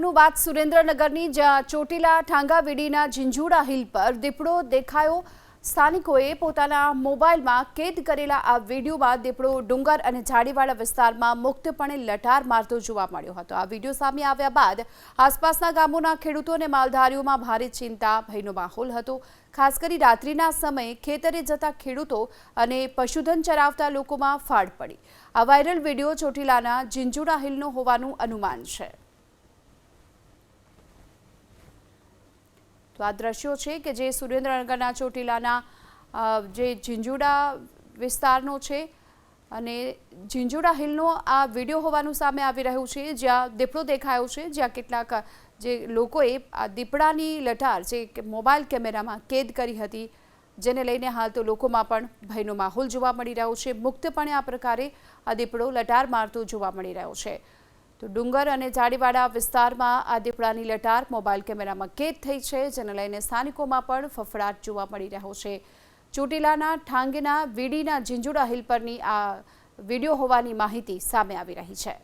આપનું વાત સુરેન્દ્રનગરની, જ્યાં ચોટીલા ઠાંગાવીડીના ઝીંઝુડા હિલ પર દીપડો દેખાયો। સ્થાનિકોએ પોતાના મોબાઈલમાં કેદ કરેલા આ વિડીયોમાં દીપડો ડુંગર અને ઝાડીવાળા વિસ્તારમાં મુક્તપણે લટાર મારતો જોવા મળ્યો હતો। આ વિડીયો સામે આવ્યા બાદ આસપાસના ગામોના ખેડૂતો અને માલધારીઓમાં ભારે ચિંતા, ભયનો માહોલ હતો। ખાસ કરી રાત્રિના સમયે ખેતરે જતા ખેડૂતો અને પશુધન ચરાવતા લોકોમાં ફાડ પડી। આ વાયરલ વિડીયો ચોટીલાના ઝીંઝુડા હિલનો હોવાનું અનુમાન છે। તો આ દ્રશ્યો છે કે જે સુરેન્દ્રનગરના ચોટીલાના જે ઝીંઝુડા વિસ્તારનો છે અને ઝીંઝુડા હિલનો આ વિડીયો હોવાનું સામે આવી રહ્યું છે, જ્યાં દીપડો દેખાયો છે, જ્યાં કેટલાક જે લોકોએ આ દીપડાની લટાર જે મોબાઈલ કેમેરામાં કેદ કરી હતી, જેને લઈને હાલ તો લોકોમાં પણ ભયનો માહોલ જોવા મળી રહ્યો છે। મુક્તપણે આ પ્રકારે આ દીપડો લટાર મારતો જોવા મળી રહ્યો છે। તો ડુંગર અને ઝાડીવાળા વિસ્તારમાં આ દીપડાની લટાર મોબાઈલ કેમેરામાં કેદ થઈ છે, જેને લઈને સ્થાનિકોમાં પણ ફફડાટ જોવા મળી રહ્યો છે। ચોટીલાના ઠાંગના વીડીના ઝીંઝુડા હિલ પરની આ વિડીયો હોવાની માહિતી સામે આવી રહી છે।